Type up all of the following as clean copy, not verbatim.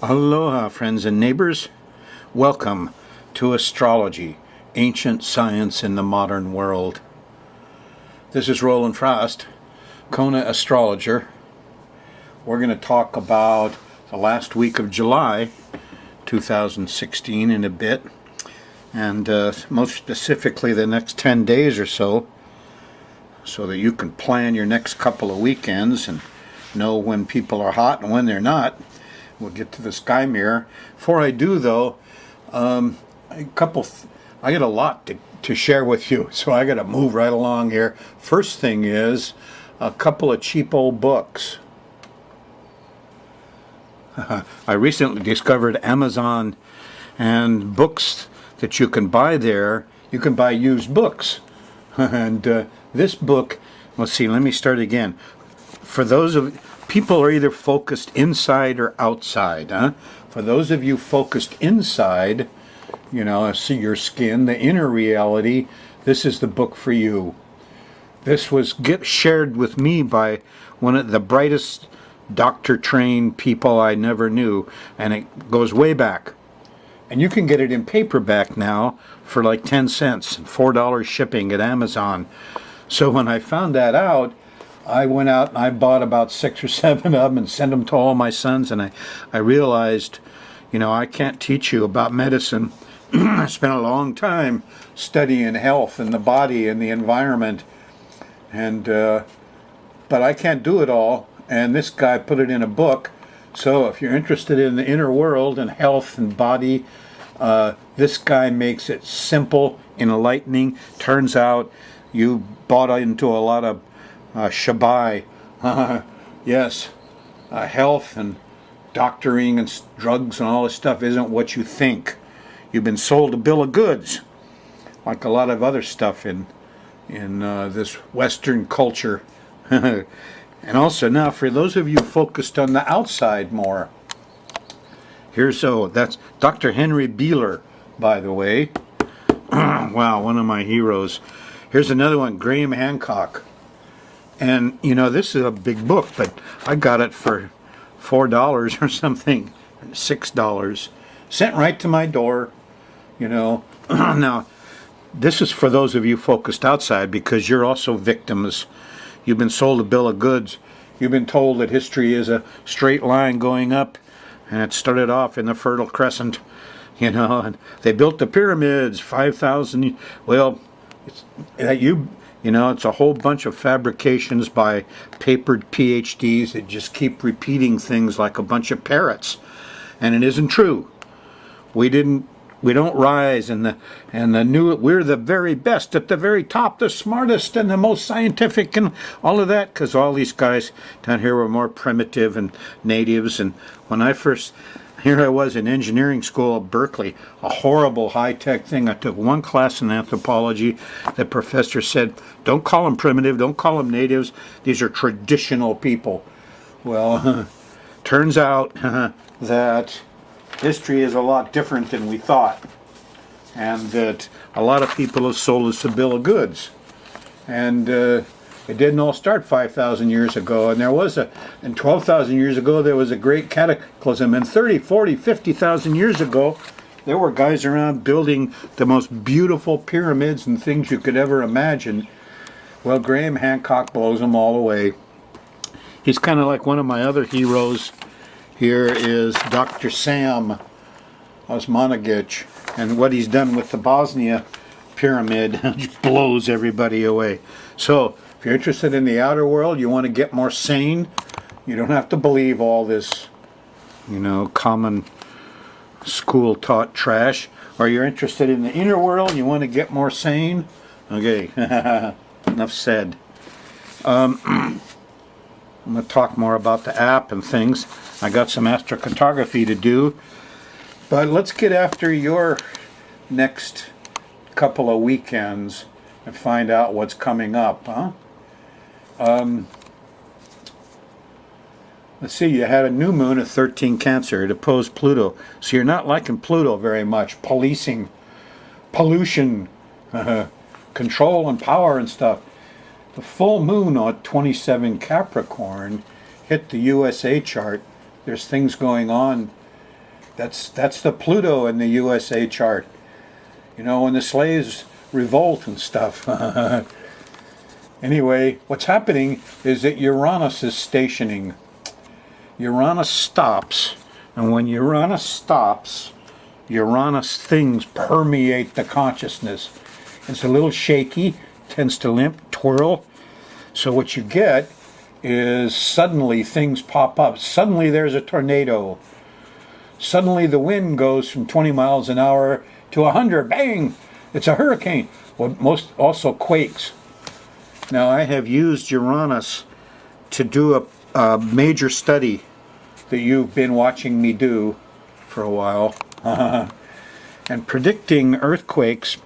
Aloha, friends and neighbors. Welcome to Astrology, Ancient Science in the Modern World. This is Rollin Frost, Kona astrologer. We're going to talk about the last week of July 2016 in a bit, and most specifically the next 10 days or so that you can plan your next couple of weekends and know when people are hot and when they're not. We'll get to the sky mirror. Before I do, though, I got a lot to share with you, so I got to move right along here. First thing is a couple of cheap old books. I recently discovered Amazon and books that you can buy there. You can buy used books. And this book, let's see, let me start again. For those of people are either focused inside or outside, huh? For those of you focused inside, see your skin, the inner reality, this is the book for you. This was shared with me by one of the brightest doctor-trained people I never knew, and it goes way back. And you can get it in paperback now for like 10 cents and $4 shipping at Amazon. So when I found that out, I went out and I bought about 6 or 7 of them and sent them to all my sons, and I realized, I can't teach you about medicine. I spent a long time studying health and the body and the environment, and but I can't do it all, and this guy put it in a book. So if you're interested in the inner world and health and body, this guy makes it simple, enlightening. Turns out you bought into a lot of shabai. Yes, health and doctoring and drugs and all this stuff isn't what you think. You've been sold a bill of goods, like a lot of other stuff in this Western culture. And also now, for those of you focused on the outside more, that's Dr. Henry Beeler, by the way. Wow, one of my heroes. Here's another one, Graham Hancock. And, this is a big book, but I got it for $4 or something, $6. Sent right to my door, Now, this is for those of you focused outside, because you're also victims. You've been sold a bill of goods. You've been told that history is a straight line going up, and it started off in the Fertile Crescent, and they built the pyramids, 5,000, well, it's a whole bunch of fabrications by papered PhDs that just keep repeating things like a bunch of parrots, and it isn't true. We don't rise, and we're the very best at the very top, the smartest and the most scientific and all of that, because all these guys down here were more primitive and natives. And when here I was in engineering school at Berkeley, a horrible high-tech thing. I took one class in anthropology. The professor said, don't call them primitive, don't call them natives. These are traditional people. Well, turns out that history is a lot different than we thought, and that a lot of people have sold us a bill of goods. And it didn't all start 5,000 years ago, and 12,000 years ago there was a great cataclysm, and 30, 40, 50,000 years ago there were guys around building the most beautiful pyramids and things you could ever imagine. Well, Graham Hancock blows them all away. He's kind of like one of my other heroes. Here is Dr. Sam Osmanagic, and what he's done with the Bosnia pyramid just blows everybody away. So if you're interested in the outer world, you want to get more sane, you don't have to believe all this, common school taught trash. Or you're interested in the inner world, you want to get more sane. Okay, enough said. I'm going to talk more about the app and things. I got some astrocartography to do. But let's get after your next couple of weekends and find out what's coming up, huh? Let's see, you had a new moon at 13 Cancer. It opposed Pluto. So you're not liking Pluto very much. Policing, pollution, control and power and stuff. The full moon on 27 Capricorn hit the USA chart. There's things going on That's the Pluto in the USA chart. You know, when the slaves revolt and stuff. Anyway, what's happening is that Uranus is stationing. Uranus stops, and when Uranus stops, Uranus things permeate the consciousness. It's a little shaky, tends to limp, twirl. So what you get is suddenly things pop up. Suddenly there's a tornado. Suddenly the wind goes from 20 miles an hour to 100. Bang! It's a hurricane. Well, most also quakes. Now I have used Uranus to do a major study that you've been watching me do for a while. And predicting earthquakes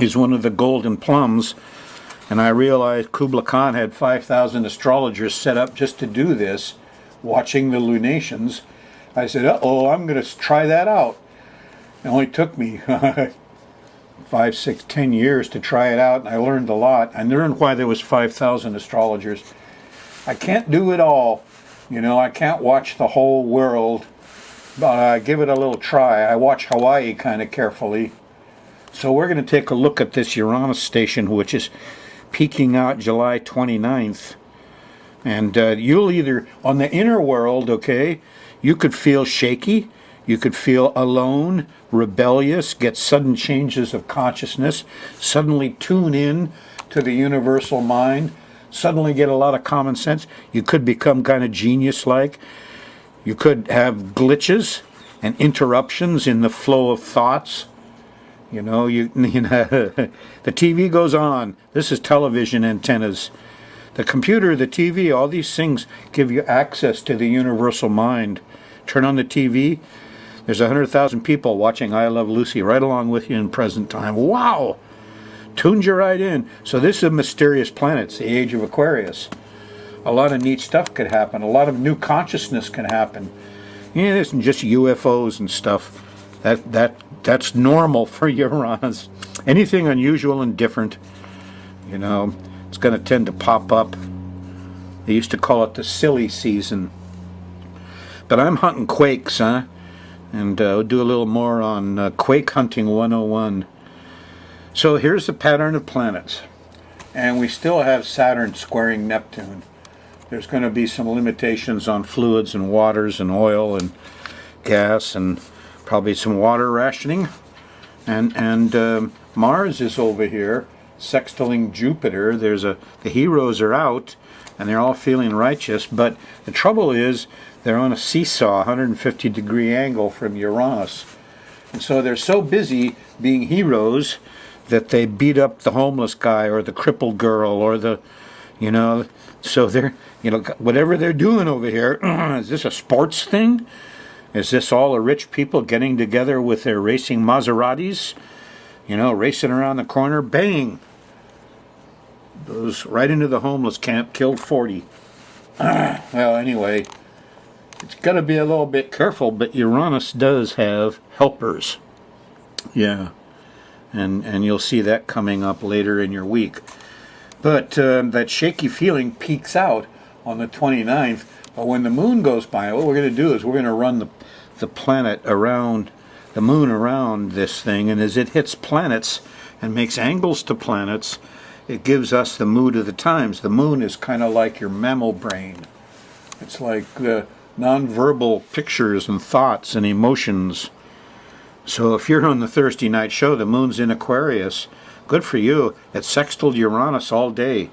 is one of the golden plums. And I realized Kublai Khan had 5,000 astrologers set up just to do this, watching the lunations. I said, uh-oh, I'm going to try that out. It only took me 5, 6, 10 years to try it out, and I learned a lot. I learned why there was 5,000 astrologers. I can't do it all. You know, I can't watch the whole world, but I give it a little try. I watch Hawaii kind of carefully. So we're going to take a look at this Uranus station, which is peaking out July 29th. And you'll either, on the inner world, okay, you could feel shaky, you could feel alone, rebellious, get sudden changes of consciousness, suddenly tune in to the universal mind, suddenly get a lot of common sense. You could become kind of genius-like. You could have glitches and interruptions in the flow of thoughts. You know, the TV goes on. This is television antennas. The computer, the TV, all these things give you access to the universal mind. Turn on the TV. There's 100,000 people watching I Love Lucy right along with you in present time. Wow! Tunes you right in. So this is a mysterious planet. It's the age of Aquarius. A lot of neat stuff could happen. A lot of new consciousness can happen. Yeah, this isn't just UFOs and stuff. That's normal for Uranus. Anything unusual and different, you know, it's going to tend to pop up. They used to call it the silly season. But I'm hunting quakes, huh? And we'll do a little more on Quake Hunting 101. So here's the pattern of planets. And we still have Saturn squaring Neptune. There's going to be some limitations on fluids and waters and oil and gas and probably some water rationing. And Mars is over here, sextiling Jupiter. The heroes are out, and they're all feeling righteous. But the trouble is, they're on a seesaw, 150-degree angle from Uranus. And so they're so busy being heroes that they beat up the homeless guy or the crippled girl or the, you know, so they're, you know, whatever they're doing over here, is this a sports thing? Is this all the rich people getting together with their racing Maseratis? You know, racing around the corner, bang! Goes right into the homeless camp, killed 40. Well, anyway, it's got to be a little bit careful, but Uranus does have helpers. Yeah, and you'll see that coming up later in your week. But that shaky feeling peaks out on the 29th. But when the moon goes by, what we're going to do is we're going to run the planet around, the moon around this thing, and as it hits planets and makes angles to planets, it gives us the mood of the times. The moon is kind of like your mammal brain. It's like nonverbal pictures and thoughts and emotions. So if you're on the Thursday night show, the moon's in Aquarius, good for you. It sextiled Uranus all day,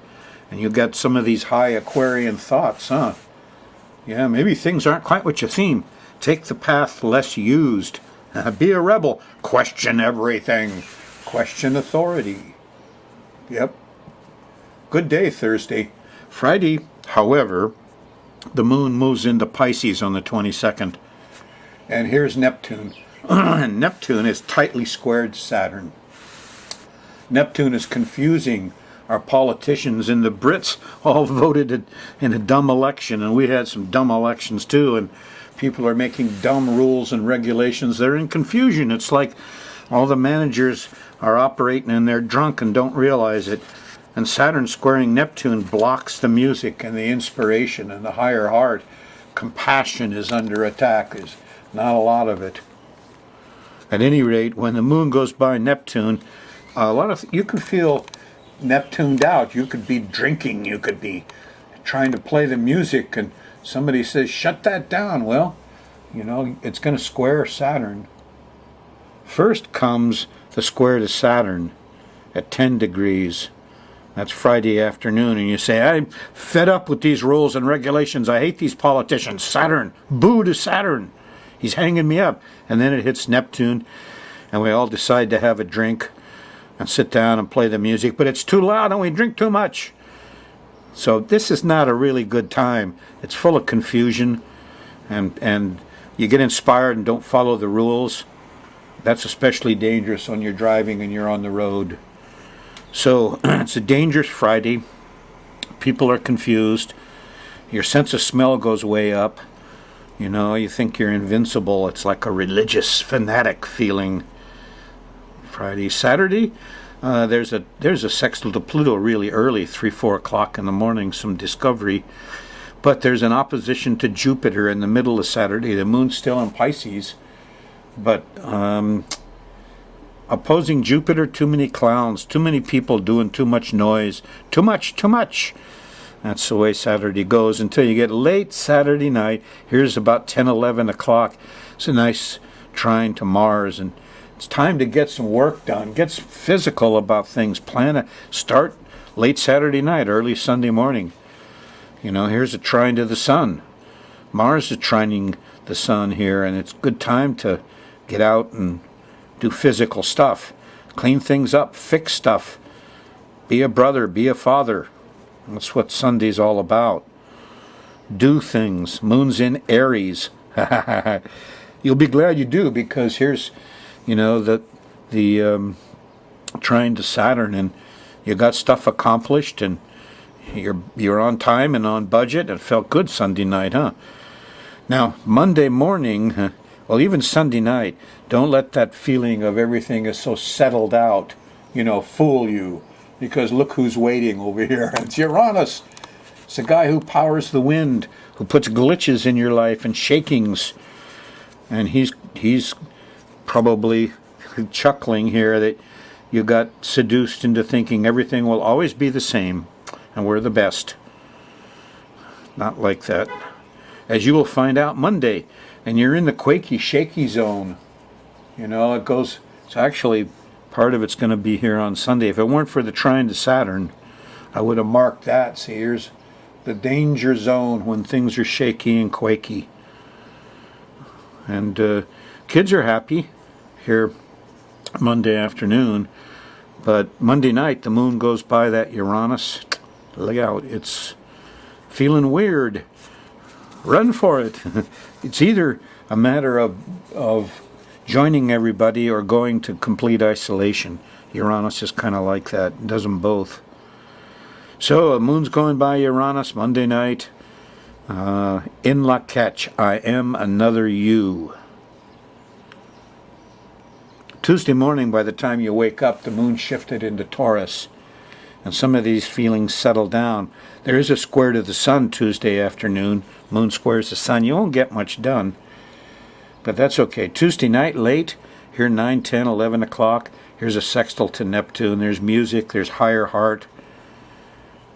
and you got some of these high Aquarian thoughts, huh? Yeah, maybe things aren't quite what you seem. Take the path less used. Be a rebel. Question everything. Question authority. Yep. Good day, Thursday. Friday, however, the moon moves into Pisces on the 22nd. And here's Neptune. Neptune is tightly squared Saturn. Neptune is confusing our politicians, and the Brits all voted in a dumb election, and we had some dumb elections too, and people are making dumb rules and regulations. They're in confusion. It's like all the managers are operating and they're drunk and don't realize it. And Saturn squaring Neptune blocks the music and the inspiration and the higher heart. Compassion is under attack. not a lot of it. At any rate, when the moon goes by Neptune, you can feel Neptuned out. You could be drinking, you could be trying to play the music, and somebody says, shut that down. Well, it's going to square Saturn. First comes the square to Saturn at 10 degrees. That's Friday afternoon, and you say, I'm fed up with these rules and regulations. I hate these politicians. Saturn, boo to Saturn. He's hanging me up. And then it hits Neptune, and we all decide to have a drink and sit down and play the music, but it's too loud and we drink too much. So this is not a really good time. It's full of confusion, and you get inspired and don't follow the rules. That's especially dangerous when you're driving and you're on the road. So it's a dangerous Friday. People are confused. Your sense of smell goes way up. You think you're invincible. It's like a religious fanatic feeling. Friday. Saturday, there's a sextile to Pluto really early, 3-4 o'clock in the morning, some discovery. But there's an opposition to Jupiter in the middle of Saturday. The moon's still in Pisces, but opposing Jupiter, too many clowns, too many people doing too much noise, too much. That's the way Saturday goes until you get late Saturday night. Here's about 10, 11 o'clock. It's a nice trine to Mars, and it's time to get some work done. Get physical about things. Plan a start late Saturday night, early Sunday morning. Here's a trine to the sun. Mars is trining the sun here, and it's a good time to get out and do physical stuff. Clean things up, fix stuff. Be a brother, be a father. That's what Sunday's all about. Do things. Moon's in Aries. You'll be glad you do, because here's the trine to Saturn, and you got stuff accomplished, and you're on time and on budget. It felt good Sunday night, huh? Now Monday morning, well, even Sunday night, don't let that feeling of everything is so settled out, fool you, because look who's waiting over here. It's Uranus. It's the guy who powers the wind, who puts glitches in your life and shakings, and he's probably chuckling here that you got seduced into thinking everything will always be the same and we're the best. Not like that. As you will find out Monday, and you're in the quaky, shaky zone. It's actually, part of it's going to be here on Sunday. If it weren't for the trine to Saturn, I would have marked that. See, here's the danger zone when things are shaky and quaky. And kids are happy here Monday afternoon, but Monday night the moon goes by that Uranus. Look out, it's feeling weird. Run for it. It's either a matter of joining everybody or going to complete isolation. Uranus is kind of like that. It does them both. So the moon's going by Uranus Monday night. In la catch, I am another you. Tuesday morning, by the time you wake up, the moon shifted into Taurus, and some of these feelings settle down. There is a square to the sun Tuesday afternoon. Moon squares the sun. You won't get much done, but that's okay. Tuesday night, late, here 9, 10, 11 o'clock, here's a sextile to Neptune. There's music, there's higher heart.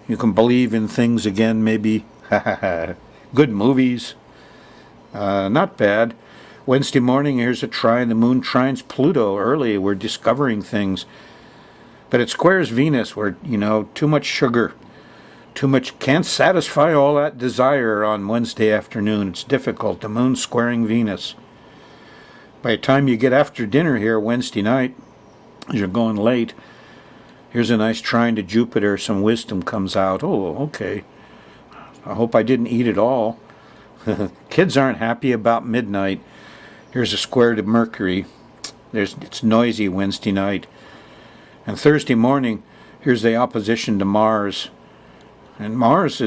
You can believe in things again, maybe. Good movies. Not bad. Wednesday morning, here's a trine. The moon trines Pluto early. We're discovering things. But it squares Venus, where, too much sugar. Too much, can't satisfy all that desire on Wednesday afternoon. It's difficult. The moon's squaring Venus. By the time you get after dinner here Wednesday night, as you're going late, here's a nice trine to Jupiter. Some wisdom comes out. Oh, okay. I hope I didn't eat it all. Kids aren't happy about midnight. Here's a square to Mercury. It's noisy Wednesday night. And Thursday morning, here's the opposition to Mars. And Mars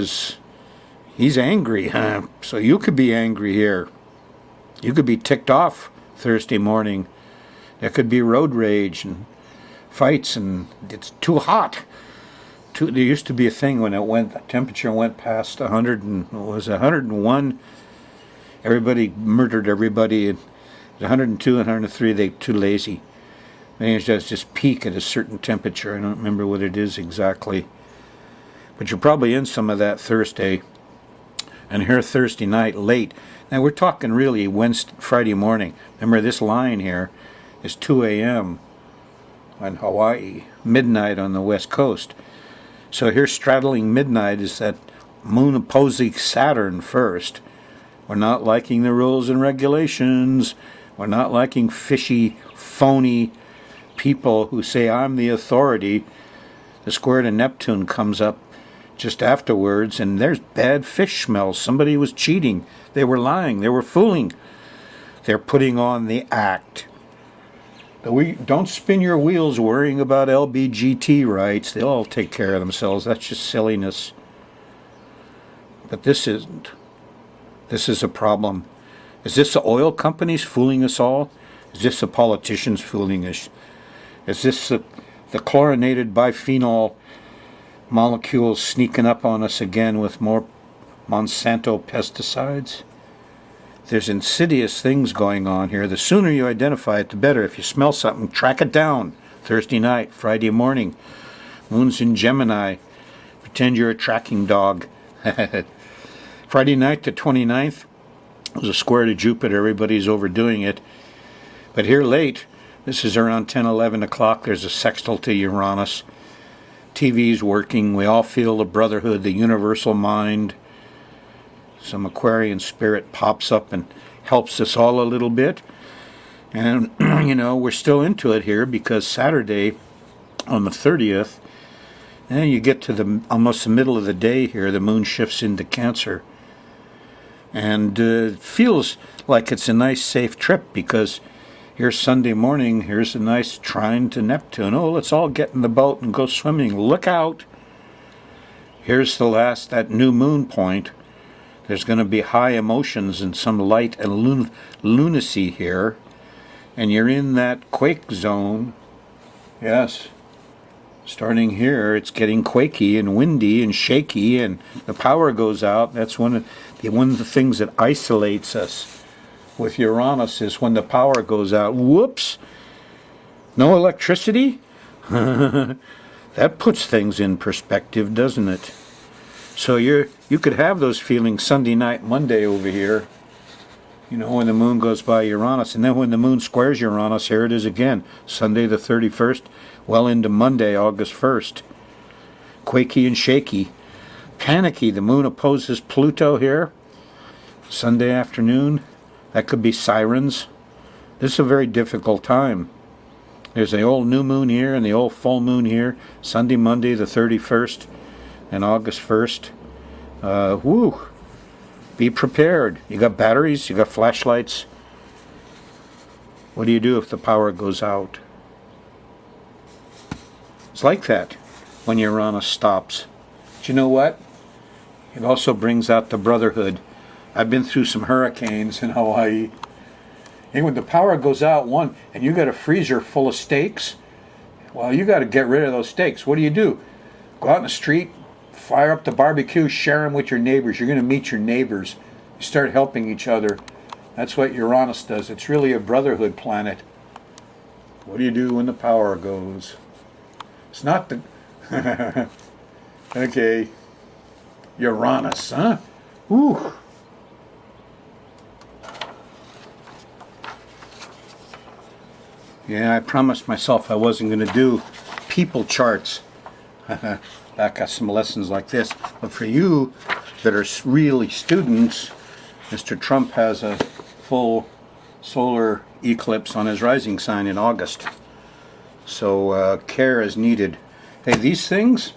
he's angry. So you could be angry here. You could be ticked off Thursday morning. There could be road rage and fights, and it's too hot. There used to be a thing when the temperature went past 101. Everybody murdered everybody. And at 102 and 103, they're too lazy. They just peak at a certain temperature. I don't remember what it is exactly. But you're probably in some of that Thursday. And here Thursday night, late. Now we're talking really Friday morning. Remember, this line here is 2 a.m. on Hawaii, midnight on the west coast. So here straddling midnight is that moon opposing Saturn first. We're not liking the rules and regulations. We're not liking fishy, phony people who say, I'm the authority. The square to Neptune comes up just afterwards, and there's bad fish smells. Somebody was cheating. They were lying. They were fooling. They're putting on the act. Don't spin your wheels worrying about LBGT rights. They'll all take care of themselves. That's just silliness. But this isn't. This is a problem. Is this the oil companies fooling us all? Is this the politicians fooling us? Is this the chlorinated biphenol molecules sneaking up on us again with more Monsanto pesticides? There's insidious things going on here. The sooner you identify it, the better. If you smell something, track it down. Thursday night, Friday morning. Moon's in Gemini. Pretend you're a tracking dog. Friday night, the 29th, was a square to Jupiter. Everybody's overdoing it. But here late, this is around 10, 11 o'clock, there's a sextile to Uranus. TV's working. We all feel the brotherhood, the universal mind. Some Aquarian spirit pops up and helps us all a little bit. And, we're still into it here because Saturday on the 30th, and you get to almost the middle of the day here, the moon shifts into Cancer. And it feels like it's a nice, safe trip because here's Sunday morning, here's a nice trine to Neptune. Oh, let's all get in the boat and go swimming. Look out. Here's that new moon point. There's going to be high emotions and some light and lunacy here. And you're in that quake zone. Yes. Starting here, it's getting quaky and windy and shaky, and the power goes out. That's one of the things that isolates us with Uranus is when the power goes out. Whoops! No electricity? That puts things in perspective, doesn't it? So you could have those feelings Sunday night, Monday over here, when the moon goes by Uranus. And then when the moon squares Uranus, here it is again, Sunday the 31st, well into Monday, August 1st. Quaky and shaky. Panicky, the moon opposes Pluto here. Sunday afternoon, that could be sirens. This is a very difficult time. There's the old new moon here and the old full moon here. Sunday, Monday the 31st. And August 1st, be prepared. You got batteries, you got flashlights. What do you do if the power goes out? It's like that when Uranus stops. But you know what? It also brings out the brotherhood. I've been through some hurricanes in Hawaii. And when the power goes out, and you got a freezer full of steaks, well, you got to get rid of those steaks. What do? Go out in the street, fire up the barbecue, share them with your neighbors. You're going to meet your neighbors. You start helping each other. That's what Uranus does. It's really a brotherhood planet. What do you do when the power goes? It's not the... Okay. Uranus, huh? Ooh. Yeah, I promised myself I wasn't going to do people charts. Back at some lessons like this. But for you that are really students, Mr. Trump has a full solar eclipse on his rising sign in August. So care is needed. Hey, these things,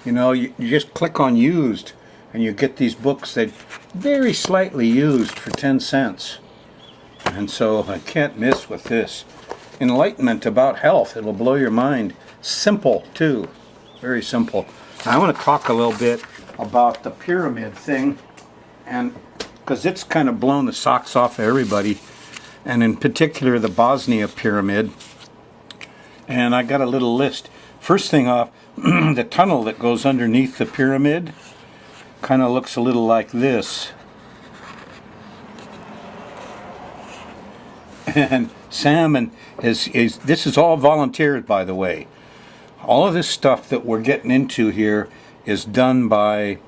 you just click on used and you get these books that very slightly used for 10 cents. And so I can't miss with this. Enlightenment about health. It'll blow your mind. Simple, too. Very simple. I want to talk a little bit about the pyramid thing, and because it's kind of blown the socks off of everybody, and in particular the Bosnia pyramid. And I got a little list. First thing off, the tunnel that goes underneath the pyramid kind of looks a little like this. And Sam and this is all volunteers, by the way. All of this stuff that we're getting into here is done by,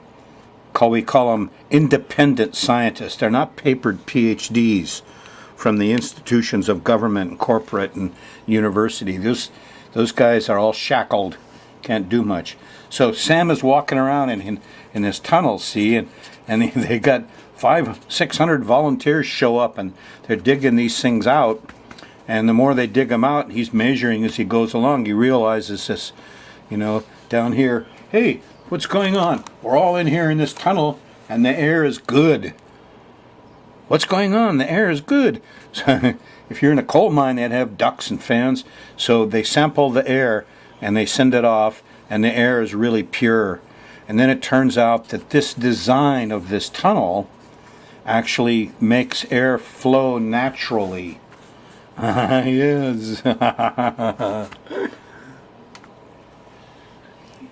we call them independent scientists. They're not papered PhDs from the institutions of government and corporate and university. Those guys are all shackled, can't do much. So Sam is walking around in this tunnel, see, and they got 500-600 volunteers show up, and they're digging these things out. And the more they dig them out, he's measuring as he goes along. He realizes this, down here, hey, what's going on? We're all in here in this tunnel, and the air is good. What's going on? The air is good. So if you're in a coal mine, they'd have ducts and fans. So they sample the air, and they send it off, and the air is really pure. And then it turns out that this design of this tunnel actually makes air flow naturally. Yes.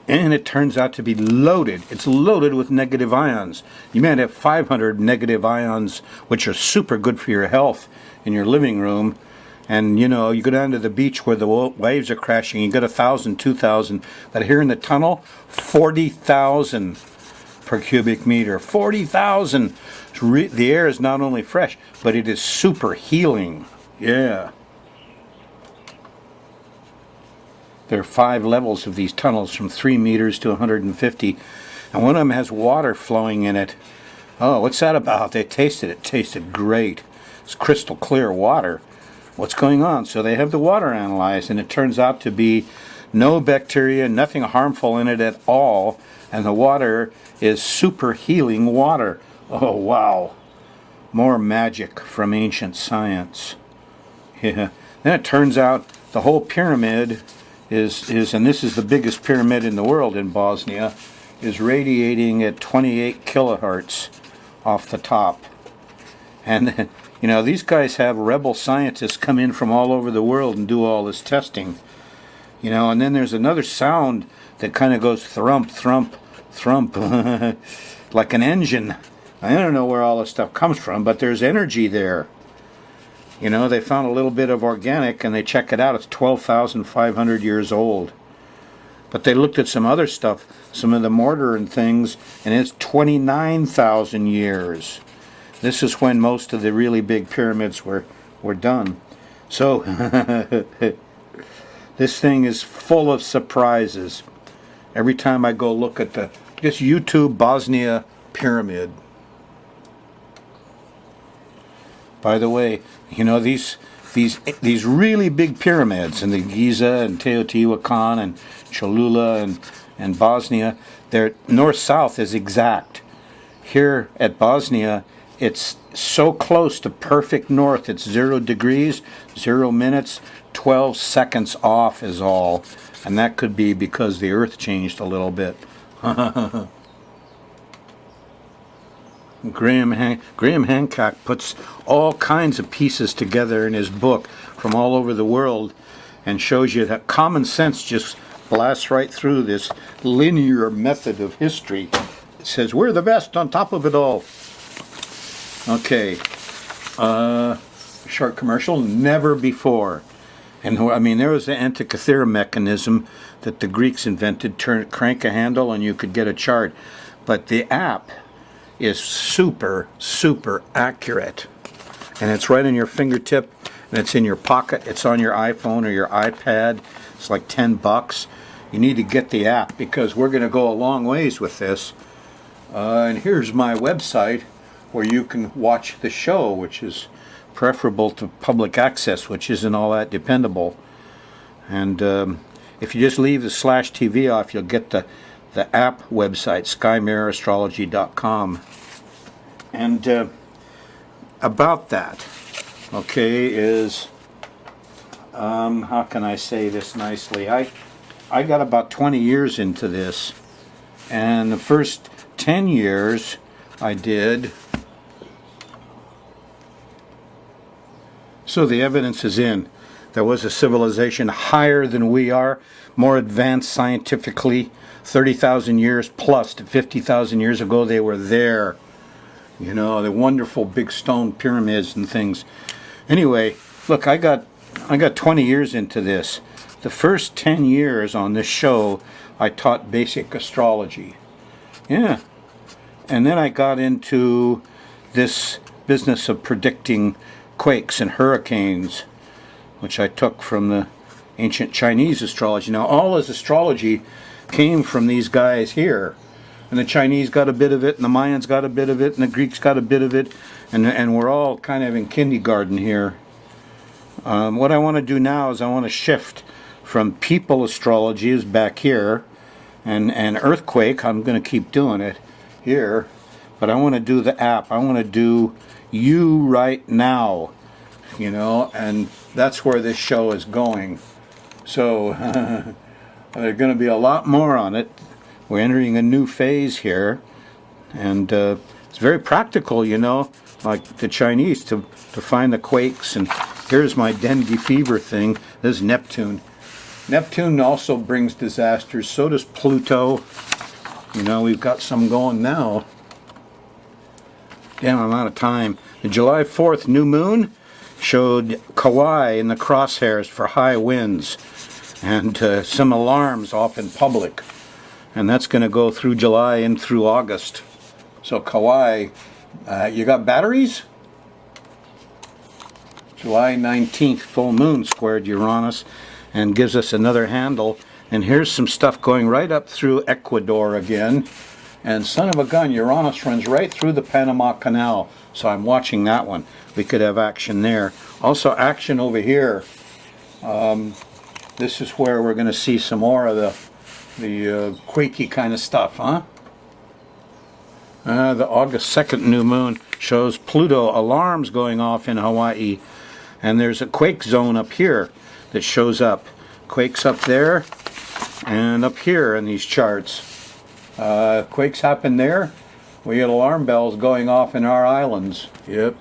And it turns out to be loaded. It's loaded with negative ions. You might have 500 negative ions, which are super good for your health in your living room. And, you go down to the beach where the waves are crashing, you get 1,000, 2,000. But here in the tunnel, 40,000 per cubic meter. 40,000. The air is not only fresh, but it is super healing. Yeah. There are 5 levels of these tunnels from 3 meters to 150. And one of them has water flowing in it. Oh, what's that about? They tasted it. It tasted great. It's crystal clear water. What's going on? So they have the water analyzed, and it turns out to be no bacteria, nothing harmful in it at all. And the water is super healing water. Oh, wow. More magic from ancient science. Yeah. Then it turns out the whole pyramid is, and this is the biggest pyramid in the world in Bosnia, is radiating at 28 kilohertz off the top. And, these guys have rebel scientists come in from all over the world and do all this testing. And then there's another sound that kind of goes thrump, thrump, thrump, like an engine. I don't know where all this stuff comes from, but there's energy there. They found a little bit of organic, and they check it out. It's 12,500 years old. But they looked at some other stuff, some of the mortar and things, and it's 29,000 years. This is when most of the really big pyramids were done. So, this thing is full of surprises. Every time I go look at just YouTube Bosnia pyramid. By the way, these really big pyramids in the Giza and Teotihuacan and Cholula and Bosnia, their north-south is exact. Here at Bosnia, it's so close to perfect north. It's 0 degrees, 0 minutes, 12 seconds off is all. And that could be because the earth changed a little bit. Graham Hancock puts all kinds of pieces together in his book from all over the world and shows you that common sense just blasts right through this linear method of history. It says, we're the best on top of it all. Okay. Short commercial. Never before. And there was the Antikythera mechanism that the Greeks invented. Crank a handle and you could get a chart. But the app is super, super accurate. And it's right on your fingertip, and it's in your pocket. It's on your iPhone or your iPad. It's like $10. You need to get the app because we're going to go a long ways with this. And here's my website where you can watch the show, which is preferable to public access, which isn't all that dependable. And if you just leave the /TV off, you'll get the app website, skymirrorastrology.com. And about that, okay, is, how can I say this nicely? I got about 20 years into this, and the first 10 years I did. So the evidence is in. There was a civilization higher than we are, more advanced scientifically, 30,000 years plus to 50,000 years ago. They were there. The wonderful big stone pyramids and things. Anyway, Look, I got 20 years into this. The first 10 years on this show, I taught basic astrology. Yeah. And then I got into this business of predicting quakes and hurricanes, which I took from the ancient Chinese astrology. Now, all this astrology came from these guys here. And the Chinese got a bit of it, and the Mayans got a bit of it, and the Greeks got a bit of it, and we're all kind of in kindergarten here. What I want to do now is I want to shift from people astrology is back here, and earthquake, I'm going to keep doing it here, but I want to do the app. I want to do you right now, you know, and that's where this show is going. So there's going to be a lot more on it. We're entering a new phase here, and it's very practical, you know, like the Chinese to find the quakes. And here's my dengue fever thing. This is Neptune. Neptune also brings disasters. So does Pluto. You know, we've got some going now. Damn, I'm out of time. The July 4th new moon showed Kauai in the crosshairs for high winds and some alarms off in public. And that's going to go through July and through August. So Kauai, you got batteries? July 19th, full moon squared Uranus and gives us another handle. And here's some stuff going right up through Ecuador again. And son of a gun, Uranus runs right through the Panama Canal. So I'm watching that one. We could have action there. Also action over here. This is where we're going to see some more of the quakey kind of stuff, huh? The August 2nd new moon shows Pluto alarms going off in Hawaii, and there's a quake zone up here that shows up. Quakes up there and up here in these charts. Quakes happen there. We get alarm bells going off in our islands. Yep.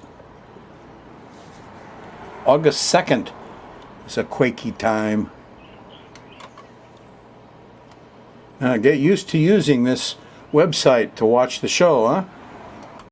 August 2nd is a quakey time. Get used to using this website to watch the show, huh?